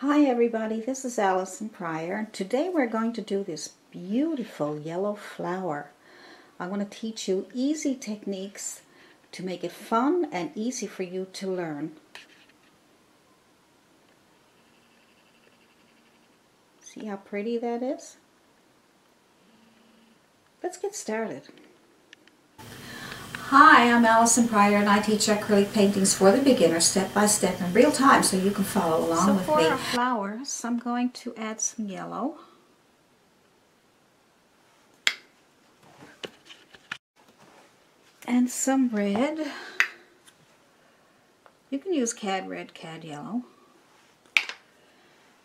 Hi everybody, this is Allison Pryor, and today we're going to do this beautiful yellow flower. I'm going to teach you easy techniques to make it fun and easy for you to learn. See how pretty that is? Let's get started. Hi, I'm Allison Pryor and I teach acrylic paintings for the beginner step by step in real time so you can follow along with me. So for our flowers, I'm going to add some yellow. And some red. You can use cad red, cad yellow.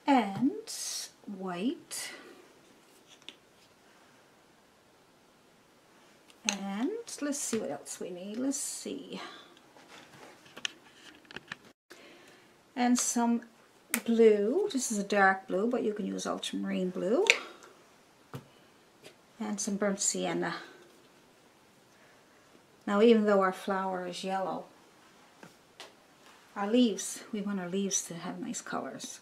And white. And let's see what else we need. Let's see. And some blue. This is a dark blue, but you can use ultramarine blue. And some burnt sienna. Now, even though our flower is yellow, our leaves, we want our leaves to have nice colors.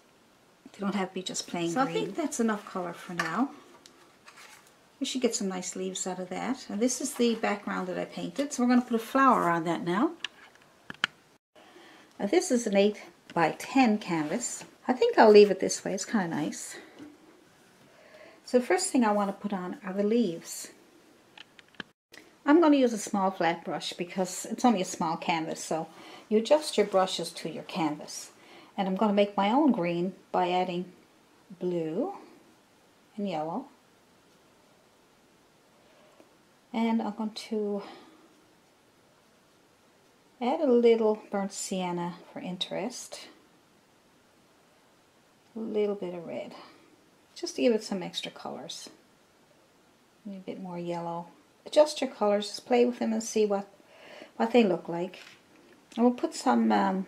They don't have to be just plain green. So I think that's enough color for now. We should get some nice leaves out of that. And this is the background that I painted, so we're going to put a flower on that now. Now this is an 8 by 10 canvas. I think I'll leave it this way, it's kind of nice. So the first thing I want to put on are the leaves. I'm going to use a small flat brush because it's only a small canvas, so you adjust your brushes to your canvas. And I'm going to make my own green by adding blue and yellow. And I'm going to add a little burnt sienna for interest. A little bit of red. Just to give it some extra colors. A bit more yellow. Adjust your colors, just play with them and see what they look like. And we'll put some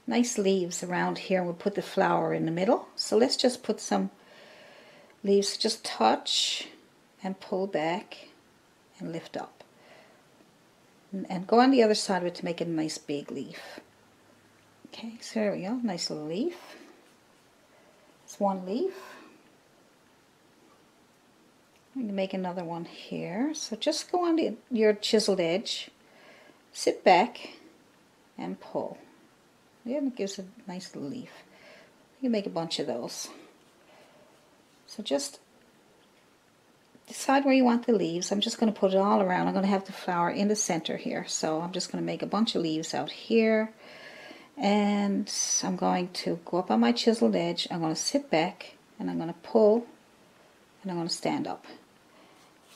nice leaves around here, and we'll put the flower in the middle. So let's just put some leaves, just touch and pull back and lift up. And go on the other side of it to make it a nice big leaf. Okay, so there we go, nice little leaf. It's one leaf. I'm going to make another one here. So just go on your chiseled edge, sit back and pull. Yeah, it gives a nice little leaf. You can make a bunch of those. So just decide where you want the leaves. I'm just going to put it all around. I'm going to have the flower in the center here. So I'm just going to make a bunch of leaves out here. And I'm going to go up on my chiseled edge. I'm going to sit back and I'm going to pull and I'm going to stand up.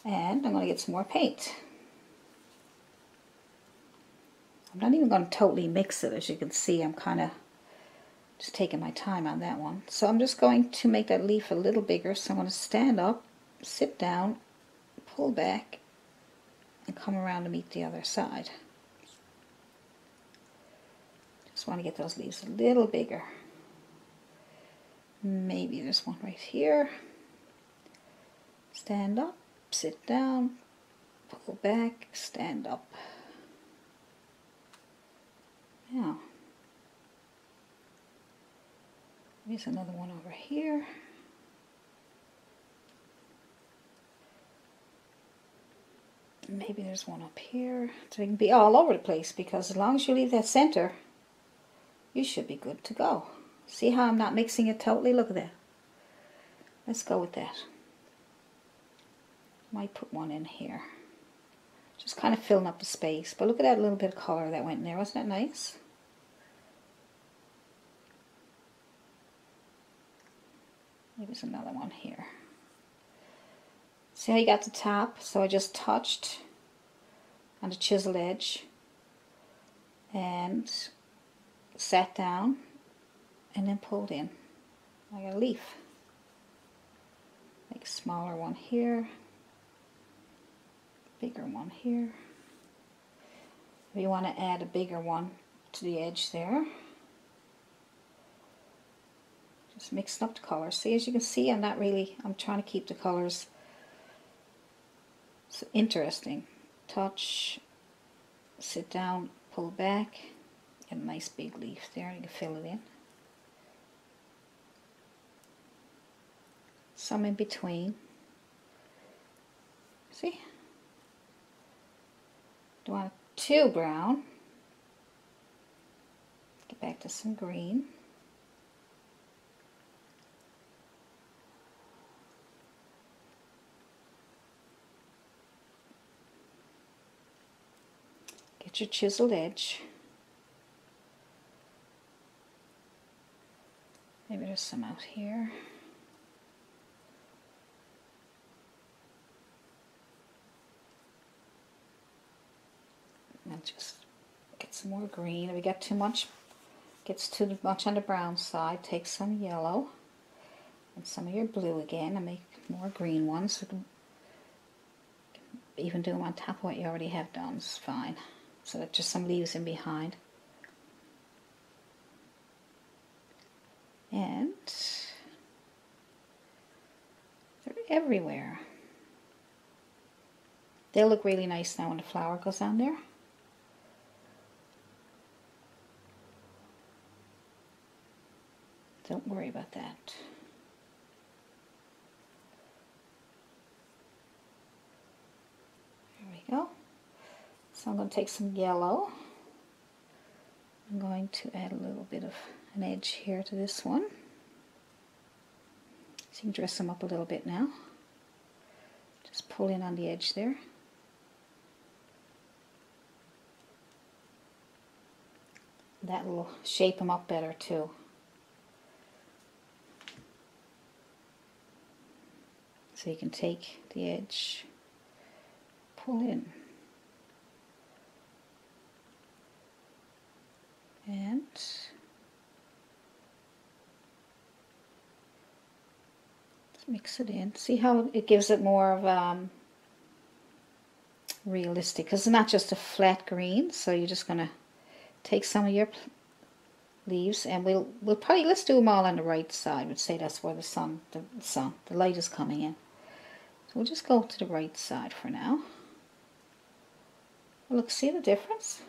And I'm going to get some more paint. I'm not even going to totally mix it. As you can see, I'm kind of just taking my time on that one. So I'm just going to make that leaf a little bigger. So I'm going to stand up, sit down, pull back, and come around to meet the other side. Just want to get those leaves a little bigger. Maybe there's one right here. Stand up, sit down, pull back, stand up. Now, there's another one over here. Maybe there's one up here. So it can be all over the place, because as long as you leave that center, you should be good to go. See how I'm not mixing it totally? Look at that. Let's go with that. Might put one in here. Just kind of filling up the space. But look at that little bit of color that went in there. Wasn't that nice? Maybe there's another one here. See how you got the top? So I just touched on the chiseled edge and sat down and then pulled in. I got a leaf. Make a smaller one here. Bigger one here. If you want to add a bigger one to the edge there, just mixing up the colors. See, as you can see, I'm trying to keep the colors so interesting. Touch, sit down, pull back, get a nice big leaf there, you can fill it in. some in between. See? Don't want it too brown. Get back to some green. Get your chiseled edge. Maybe there's some out here. And just get some more green. If we get too much, gets too much on the brown side, take some yellow and some of your blue again and make more green ones. You can even do them on top of what you already have done, it's fine. So that just some leaves in behind. And they're everywhere. They'll look really nice now when the flower goes on there. Don't worry about that. There we go. So I'm going to take some yellow. I'm going to add a little bit of an edge here to this one. So you can dress them up a little bit now. Just pull in on the edge there. That will shape them up better too. So you can take the edge, pull in, and let's mix it in. See how it gives it more of realistic, because it's not just a flat green. So you're just going to take some of your leaves, and we'll probably, let's do them all on the right side. We'd say that's where the light is coming in. So we'll just go to the right side for now. Look, see the difference?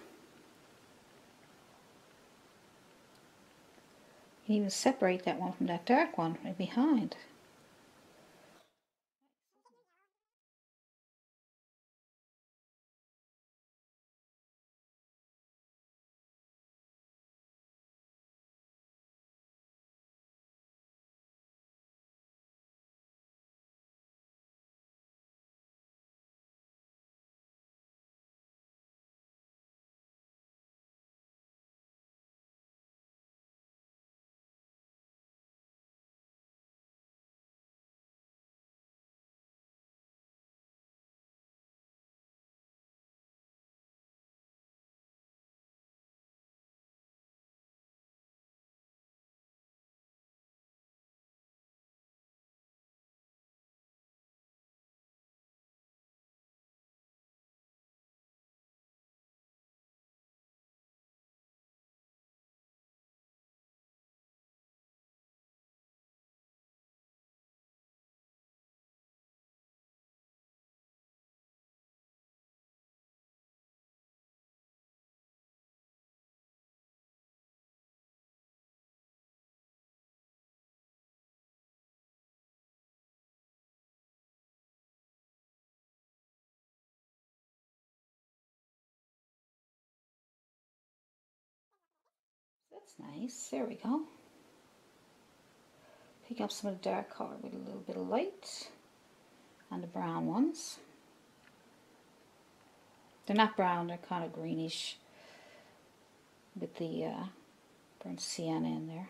You can even separate that one from that dark one right behind. That's nice. There we go. Pick up some of the dark color with a little bit of light on the brown ones. They're not brown, they're kind of greenish with the burnt sienna in there.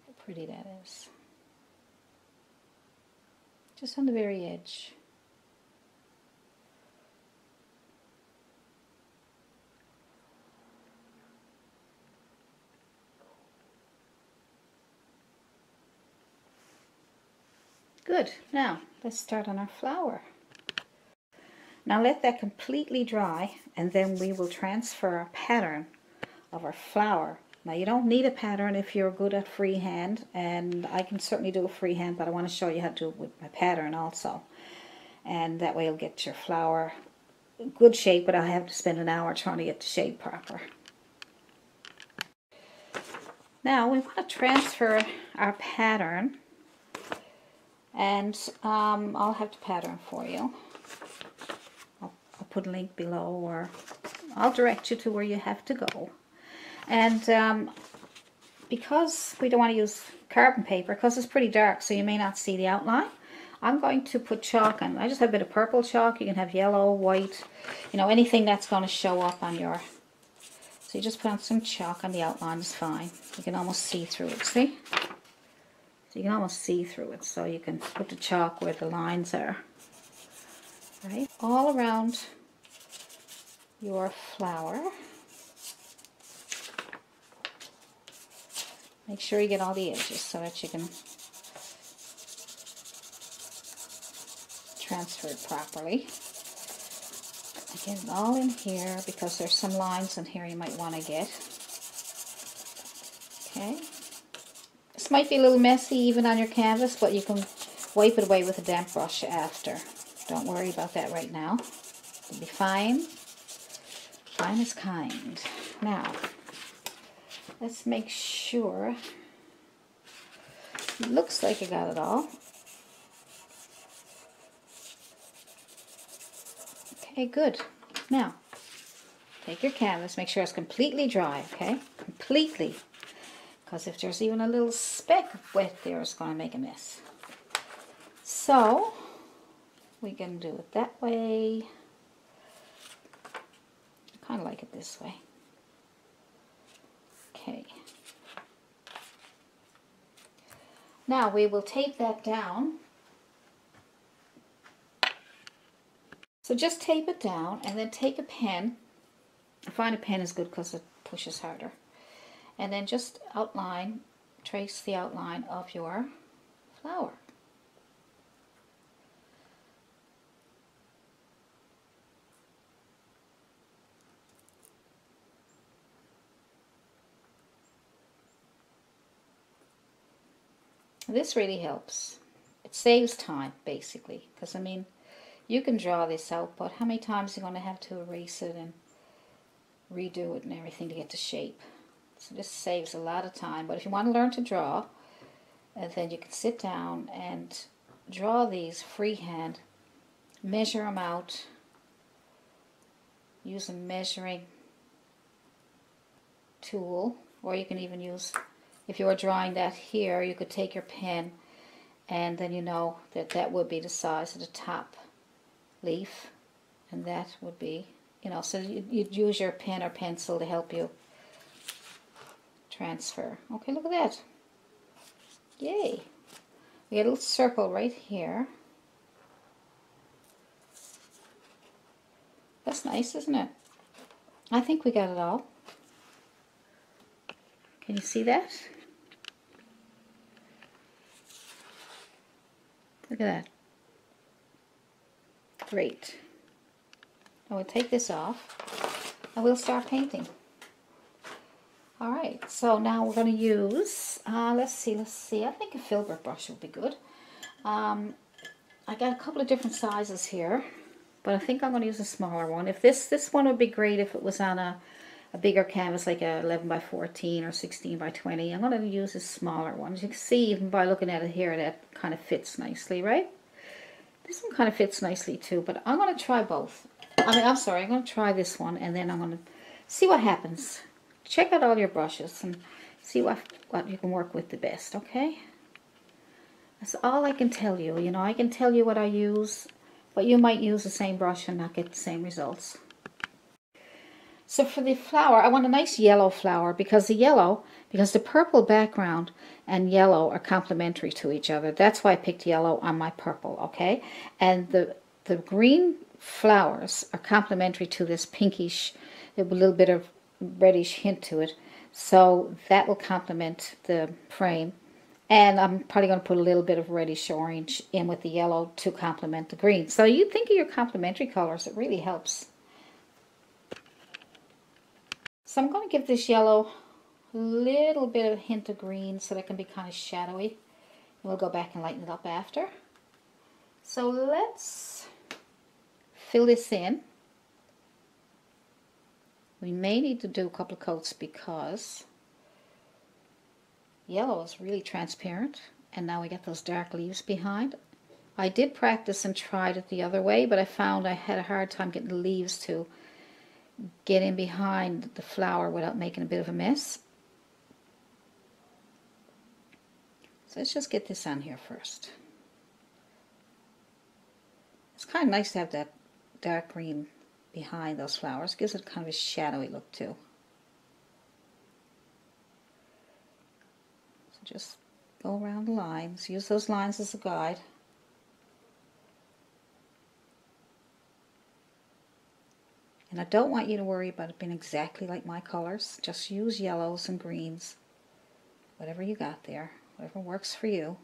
How pretty that is. Just on the very edge. Good. Now, let's start on our flower. Now let that completely dry, and then we will transfer our pattern of our flower. Now you don't need a pattern if you're good at freehand, and I can certainly do a freehand, but I want to show you how to do it with my pattern also. And that way you'll get your flower in good shape, but I have to spend an hour trying to get the shape proper. Now we want to transfer our pattern And I'll have the pattern for you. I'll put a link below, or I'll direct you to where you have to go. And because we don't want to use carbon paper, because it's pretty dark, so you may not see the outline, I'm going to put chalk on. I just have a bit of purple chalk. You can have yellow, white, you know, anything that's going to show up on your... So you just put on some chalk on the outline, is fine. You can almost see through it, see? So you can almost see through it, so you can put the chalk where the lines are. Right? All around your flower. Make sure you get all the edges so that you can transfer it properly. Get it all in here because there's some lines in here you might want to get. Okay. This might be a little messy even on your canvas, but you can wipe it away with a damp brush after. Don't worry about that right now. It'll be fine. Fine as kind. Now, let's make sure. It looks like I got it all. Okay, good. Now, take your canvas, make sure it's completely dry, okay? Completely. Because if there's even a little speck of wet there, it's going to make a mess. So, we can do it that way. I kind of like it this way. Okay. Now, we will tape that down. So just tape it down and then take a pen. I find a pen is good because it pushes harder. And then just outline, trace the outline of your flower. This really helps. It saves time, basically, because I mean, you can draw this out, but how many times are you going to have to erase it and redo it and everything to get the shape? So this saves a lot of time. But if you want to learn to draw, then you can sit down and draw these freehand, measure them out, use a measuring tool, or you can even use, if you were drawing that here, you could take your pen and then you know that that would be the size of the top leaf, and that would be, you know, so you'd use your pen or pencil to help you transfer. Okay, look at that. Yay. We get a little circle right here. That's nice, isn't it? I think we got it all. Can you see that? Look at that. Great. I will take this off and we'll start painting. Alright, so now we're going to use, let's see, I think a Filbert brush will be good. I got a couple of different sizes here, but I think I'm going to use a smaller one. If this one would be great if it was on a bigger canvas, like a 11 by 14 or 16 by 20. I'm going to use a smaller one. As you can see, even by looking at it here, that kind of fits nicely, right? This one kind of fits nicely too, but I'm going to try both. I'm sorry, I'm going to try this one and then I'm going to see what happens. Check out all your brushes and see what you can work with the best, okay? That's all I can tell you. You know, I can tell you what I use, but you might use the same brush and not get the same results. So for the flower, I want a nice yellow flower because the purple background and yellow are complementary to each other. That's why I picked yellow on my purple, okay? And the green flowers are complementary to this pinkish, a little bit of reddish hint to it. So that will complement the frame. And I'm probably going to put a little bit of reddish orange in with the yellow to complement the green. So you think of your complementary colors, it really helps. So I'm going to give this yellow a little bit of a hint of green so that it can be kind of shadowy. And we'll go back and lighten it up after. So let's fill this in. We may need to do a couple of coats because yellow is really transparent. And now we got those dark leaves behind. I did practice and tried it the other way, but I found I had a hard time getting the leaves to get in behind the flower without making a bit of a mess. So let's just get this on here first. It's kind of nice to have that dark green behind those flowers. It gives it kind of a shadowy look too. So just go around the lines. Use those lines as a guide. And I don't want you to worry about it being exactly like my colors. Just use yellows and greens. Whatever you got there. Whatever works for you.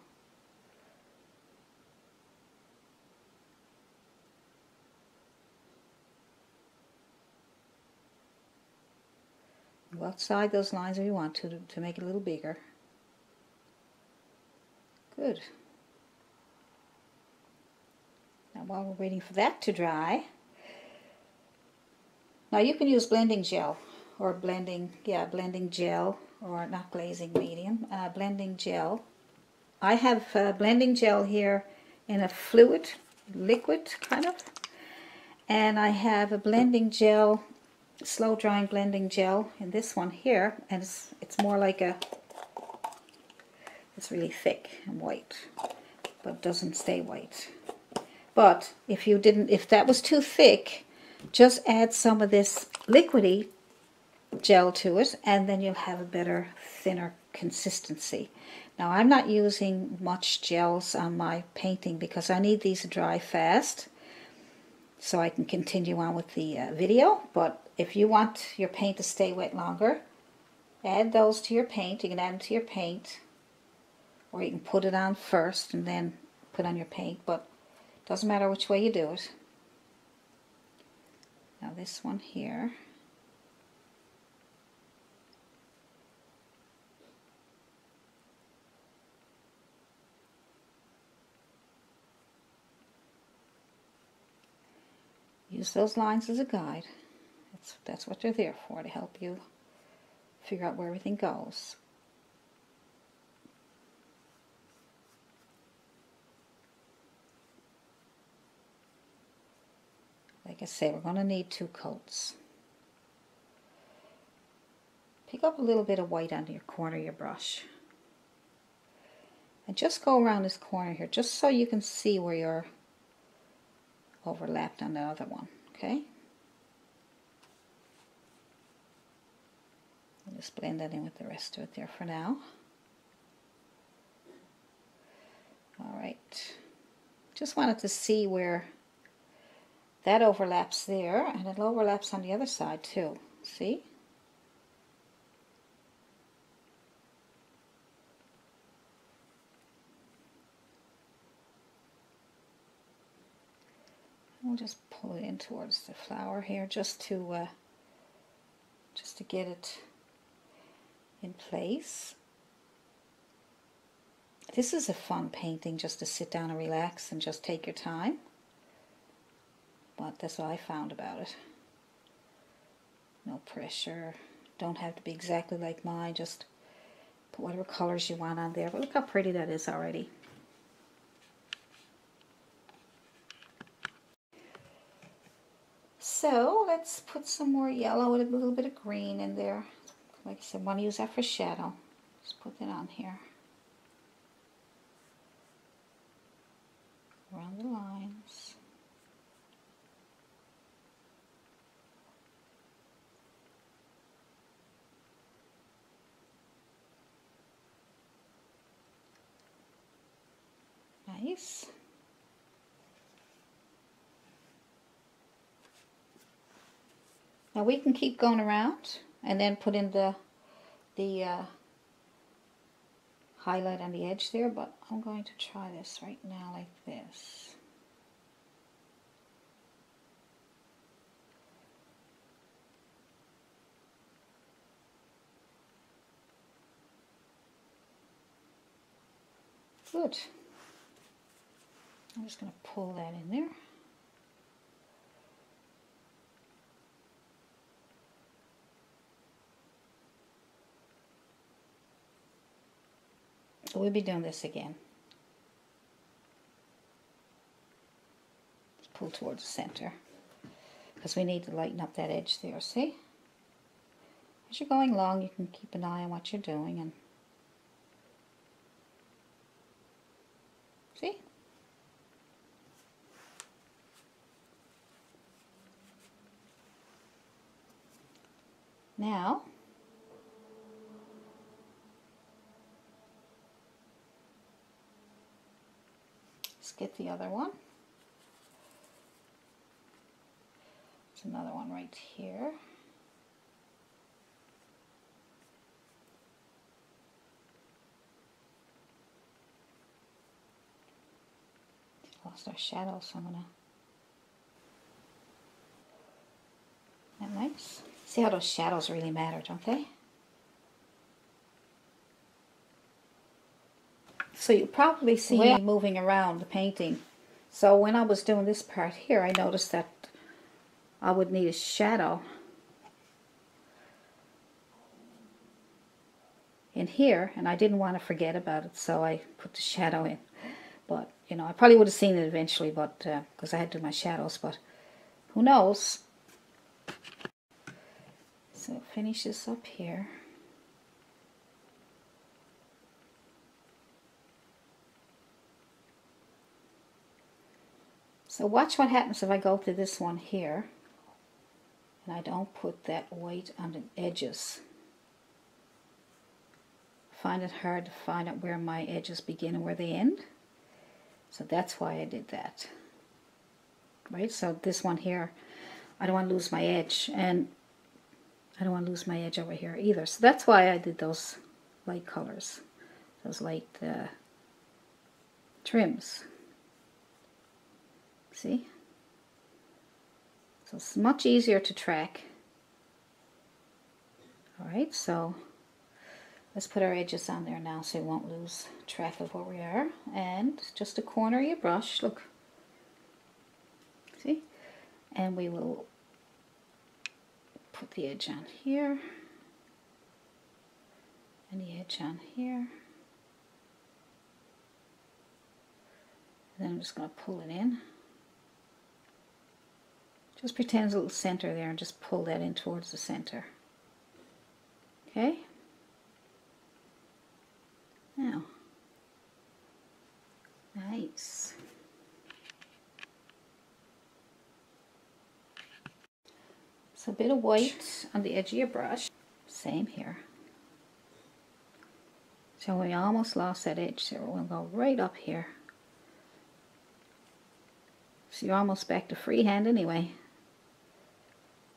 Go outside those lines if you want to make it a little bigger. Good. Now while we're waiting for that to dry, now you can use blending gel or blending gel, or not glazing medium, blending gel. I have blending gel here in a fluid, liquid kind of, and I have a blending gel, slow drying blending gel in this one here, and it's more like a, it's really thick and white, but doesn't stay white. But if that was too thick, just add some of this liquidy gel to it, and then you'll have a better, thinner consistency. Now I'm not using much gels on my painting because I need these to dry fast so I can continue on with the video. But if you want your paint to stay wet longer, add those to your paint. You can add them to your paint, or you can put it on first and then put on your paint, but it doesn't matter which way you do it. Now this one here, use those lines as a guide. That's what they're there for, to help you figure out where everything goes. Like I say, we're going to need 2 coats. Pick up a little bit of white on your corner of your brush. And just go around this corner here, just so you can see where you're overlapped on the other one, okay? I'll just blend that in with the rest of it there for now. Alright. Just wanted to see where that overlaps there, and it overlaps on the other side too. See? We'll just pull it in towards the flower here, just to get it in place. This is a fun painting, just to sit down and relax and just take your time. But that's what I found about it. No pressure. Don't have to be exactly like mine. Just put whatever colors you want on there. But look how pretty that is already. So let's put some more yellow and a little bit of green in there. Like I said, I want to use that for shadow. Just put that on here. Around the lines. Nice. Now we can keep going around and then put in the highlight on the edge there, but I'm going to try this right now like this. Good. I'm just going to pull that in there. So we'll be doing this again. pull towards the center because we need to lighten up that edge there, see? As you're going along, you can keep an eye on what you're doing and see? Now, let's get the other one. There's another one right here. Lost our shadow, so I'm gonna. Isn't that nice? See how those shadows really matter, don't they? So you probably see me moving around the painting. So when I was doing this part here, I noticed that I would need a shadow in here, and I didn't want to forget about it, so I put the shadow in. But, you know, I probably would have seen it eventually, but because I had to do my shadows, but who knows? So finish this up here. So watch what happens if I go to this one here and I don't put that white on the edges. I find it hard to find out where my edges begin and where they end. So that's why I did that. Right, so this one here, I don't want to lose my edge, and I don't want to lose my edge over here either. So that's why I did those light colors, those light trims. See? So it's much easier to track. Alright, so let's put our edges on there now so we won't lose track of where we are. And just a corner of your brush, look. See? And we will put the edge on here. And the edge on here. And then I'm just going to pull it in. Just pretend there's a little center there and just pull that in towards the center. Okay? Now, nice. So a bit of white on the edge of your brush. Same here. So we almost lost that edge, so we'll go right up here. So you're almost back to freehand anyway.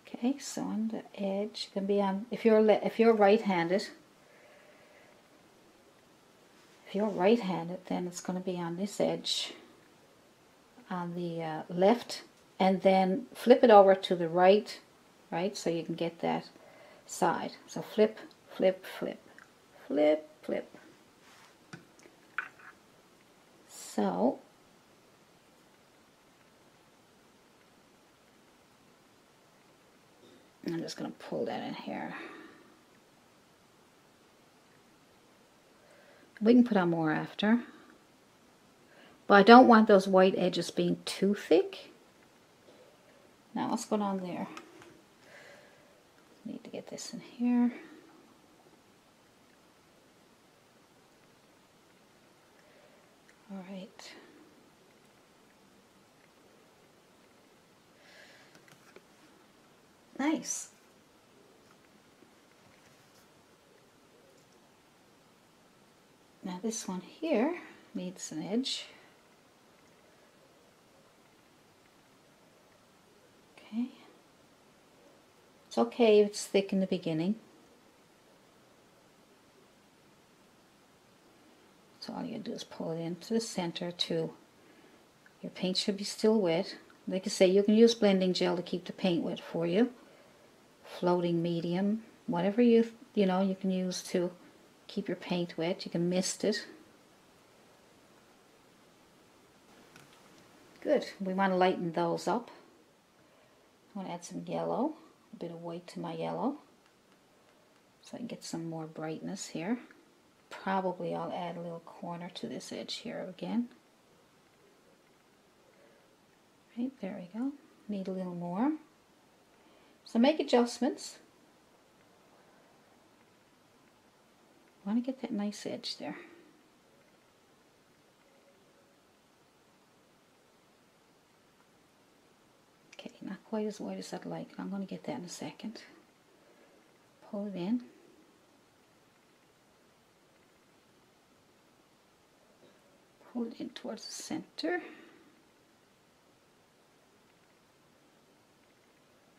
Okay, so on the edge, can be on, if you're right-handed, then it's going to be on this edge, on the left, and then flip it over to the right, so you can get that side. So flip, flip, flip, flip, flip. So I'm just going to pull that in here. We can put on more after. But I don't want those white edges being too thick. Now what's going on there? Need to get this in here. All right. Nice. Now this one here needs an edge. Okay. It's okay if it's thick in the beginning. So all you do is pull it into the center too. Your paint should be still wet. Like I say, you can use blending gel to keep the paint wet for you. Floating medium, whatever you can use to keep your paint wet. You can mist it. Good. We want to lighten those up. I want to add some yellow, a bit of white to my yellow, so I can get some more brightness here. Probably I'll add a little corner to this edge here again. Okay, there we go. Need a little more. So make adjustments. Want to get that nice edge there. Okay, not quite as white as I'd like. I'm going to get that in a second. Pull it in. Pull it in towards the center.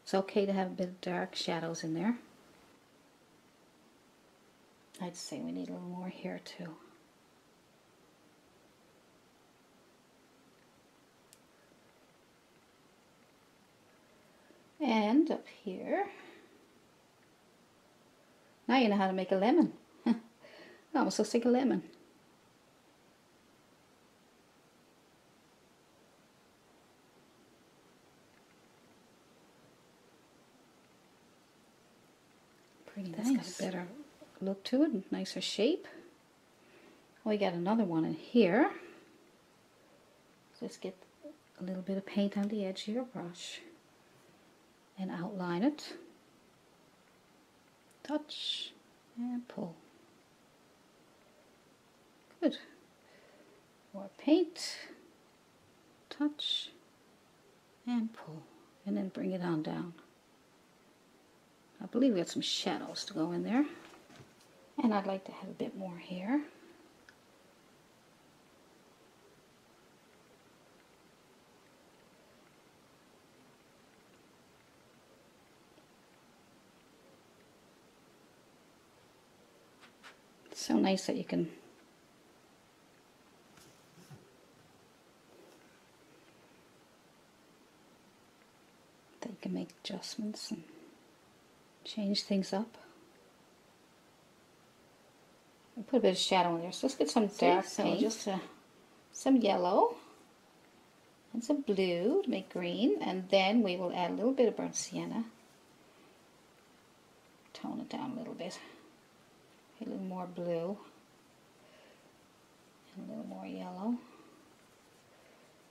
It's okay to have a bit of dark shadows in there. I'd say we need a little more here too. And up here, now you know how to make a lemon. It almost looks like a lemon. Pretty nice. That's got a better look to it, nicer shape. We got another one in here. Just get a little bit of paint on the edge of your brush and outline it. Touch and pull. Good. More paint, touch and pull, and then bring it on down. I believe we got some shadows to go in there, and I'd like to have a bit more here. It's so nice that you can make adjustments and change things up. I'll put a bit of shadow in there, so let's get some dark paint. Just some yellow and some blue to make green, and then we will add a little bit of burnt sienna. Tone it down a little bit. A little more blue and a little more yellow.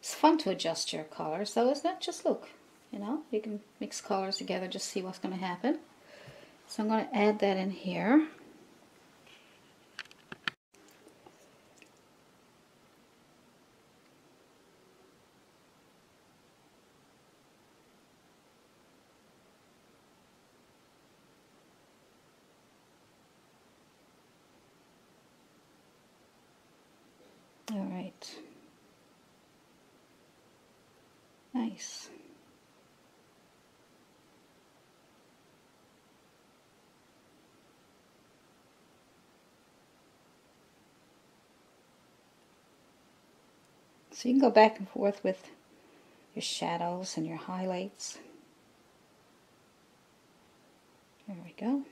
It's fun to adjust your colors, though, isn't it? Just look, you know, you can mix colors together, just see what's going to happen. So I'm going to add that in here. All right. Nice. So you can go back and forth with your shadows and your highlights. There we go.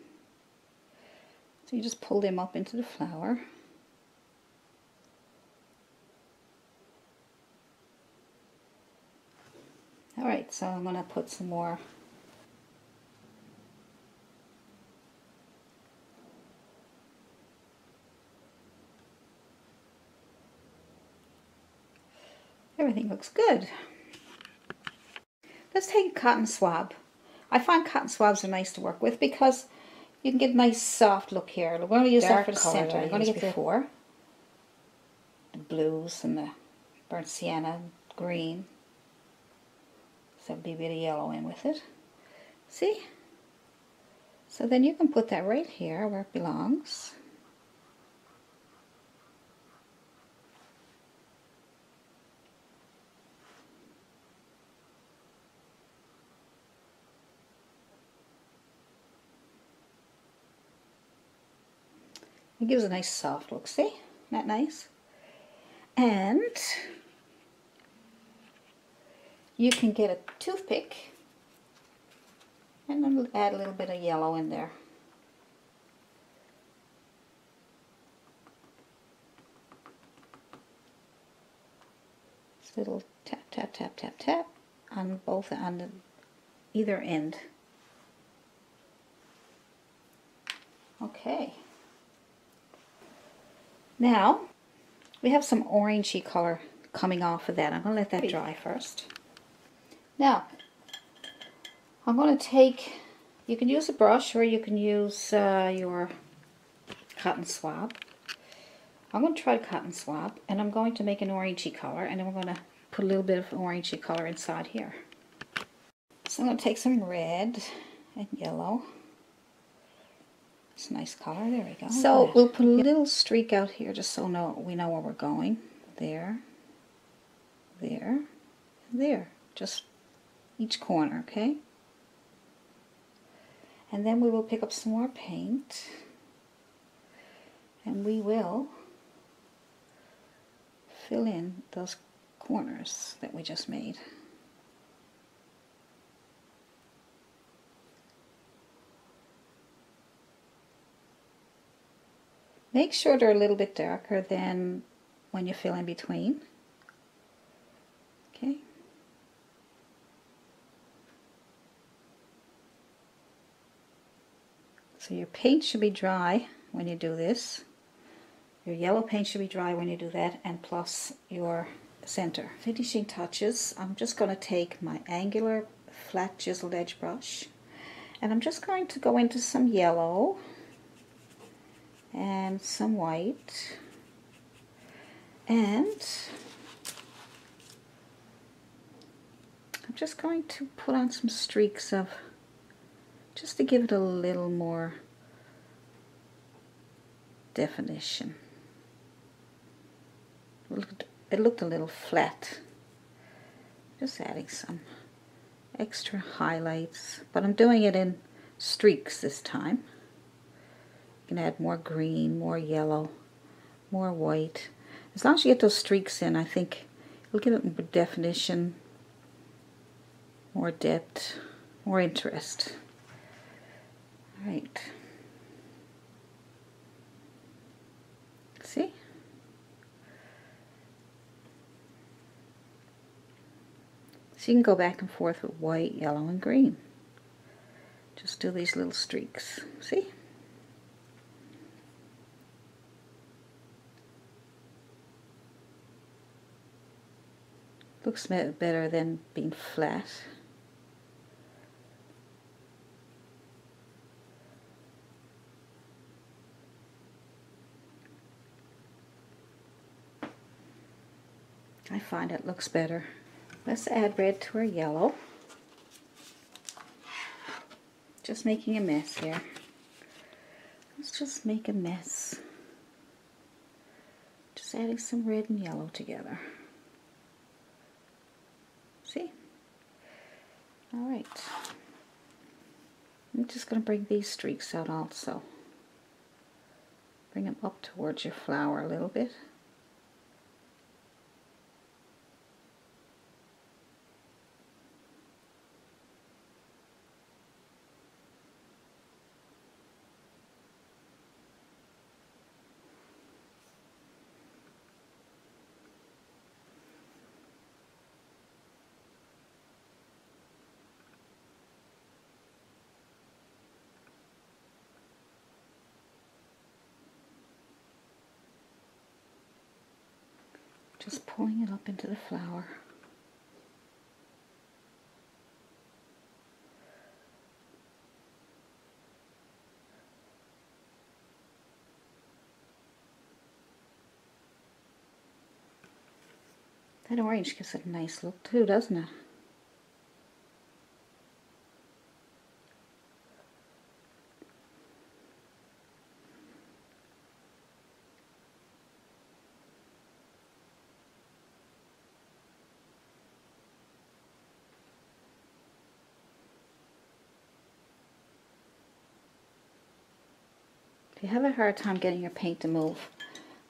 So you just pull them up into the flower. Alright, so I'm going to put some more everything looks good. Let's take a cotton swab. I find cotton swabs are nice to work with because you can get a nice soft look here. We're going to use that for the center. I'm going to get the blues and the burnt sienna, green. So be a bit of yellow in with it. See? So then you can put that right here where it belongs. It gives a nice soft look, see? Isn't that nice? And you can get a toothpick and then add a little bit of yellow in there. Just a little tap, tap, tap, tap, tap on both, on either end. Okay. Now, we have some orangey color coming off of that. I'm going to let that dry first. Now, I'm going to take, you can use a brush or you can use your cotton swab. I'm going to try the cotton swab, and I'm going to make an orangey color, and then we're going to put a little bit of orangey color inside here. So I'm going to take some red and yellow. It's a nice color. There we go. So we'll put a little streak out here just so we know where we're going. There, there, and there. Just each corner, okay? And then we will pick up some more paint, and we will fill in those corners that we just made. Make sure they're a little bit darker than when you fill in between. Okay. So your paint should be dry when you do this. Your yellow paint should be dry when you do that, and plus your center. Finishing touches, I'm just going to take my angular flat chiseled edge brush, and I'm just going to go into some yellow and some white, and I'm just going to put on some streaks of, just to give it a little more definition. It looked a little flat. Just adding some extra highlights, but I'm doing it in streaks this time. You can add more green, more yellow, more white. As long as you get those streaks in, I think it'll give it more definition, more depth, more interest. All right. See? So you can go back and forth with white, yellow, and green. Just do these little streaks. See? Looks better than being flat. I find it looks better. Let's add red to our yellow. Just making a mess here. Let's just make a mess. Just adding some red and yellow together. See? All right. I'm just going to bring these streaks out also. Bring them up towards your flower a little bit. Just pulling it up into the flower. That orange gives it a nice look too, doesn't it? If you have a hard time getting your paint to move,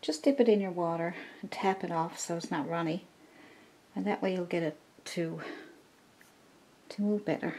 just dip it in your water and tap it off so it's not runny, and that way you'll get it to move better.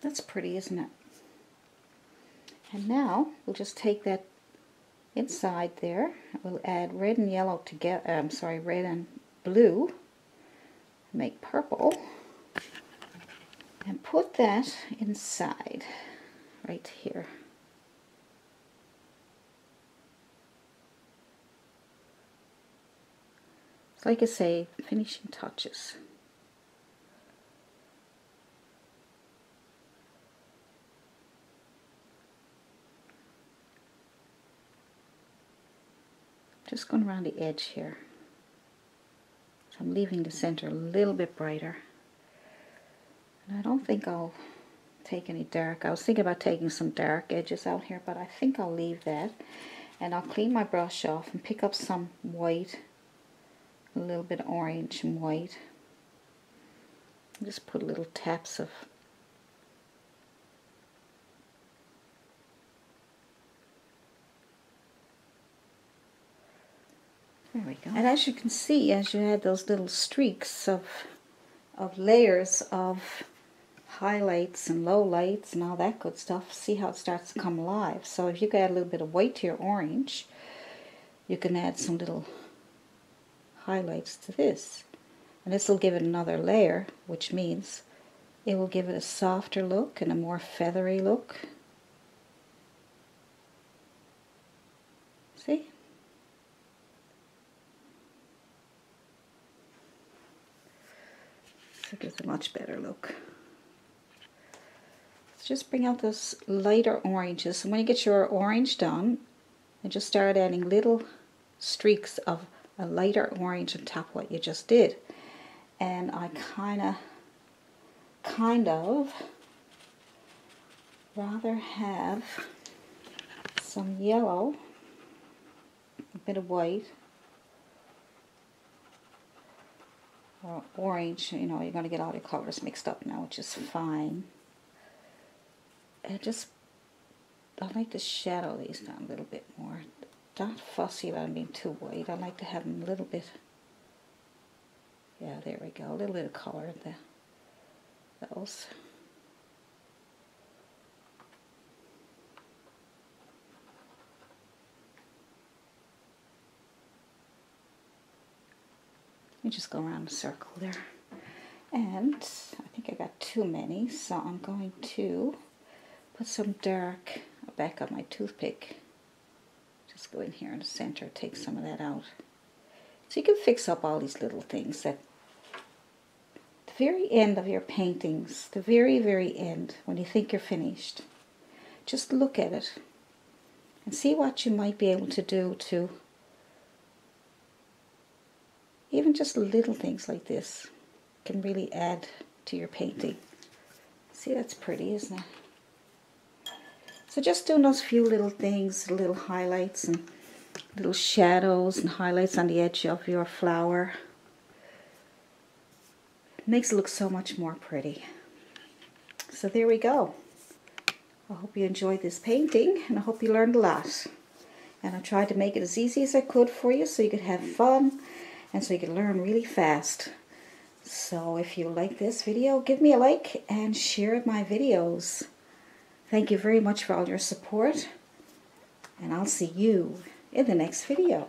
That's pretty, isn't it? And now we'll just take that inside there. We'll add red and yellow together. Red and blue. Make purple. And put that inside, right here. It's like I say, finishing touches. Just going around the edge here. So I'm leaving the center a little bit brighter. And I don't think I'll take any dark. I was thinking about taking some dark edges out here, but I think I'll leave that. And I'll clean my brush off and pick up some white, a little bit of orange and white. Just put little taps of there we go. And as you can see, as you add those little streaks of layers of highlights and lowlights and all that good stuff, see how it starts to come alive. So if you can add a little bit of white to your orange, you can add some little highlights to this. And this will give it another layer, which means it will give it a softer look and a more feathery look. See? So it gives a much better look. Let's just bring out those lighter oranges. And when you get your orange done, and just start adding little streaks of a lighter orange on top of what you just did. And I kind of rather have some yellow, a bit of white, or orange. You know, you're going to get all your colors mixed up now, which is fine. And I like to shadow these down a little bit more. Not fussy about being too white. I like to have them a little bit, yeah, there we go, a little bit of color in those. You just go around the circle there. And I think I got too many, so I'm going to put some dark back on my toothpick. Just go in here in the center, take some of that out. So you can fix up all these little things at the very end of your paintings, the very, very end, when you think you're finished. Just look at it and see what you might be able to do to even just little things like this can really add to your painting. See, that's pretty, isn't it? So just doing those few little things, little highlights and little shadows and highlights on the edge of your flower, makes it look so much more pretty. So there we go. I hope you enjoyed this painting, and I hope you learned a lot. And I tried to make it as easy as I could for you so you could have fun and so you could learn really fast. So if you like this video, give me a like and share my videos. Thank you very much for all your support, and I'll see you in the next video.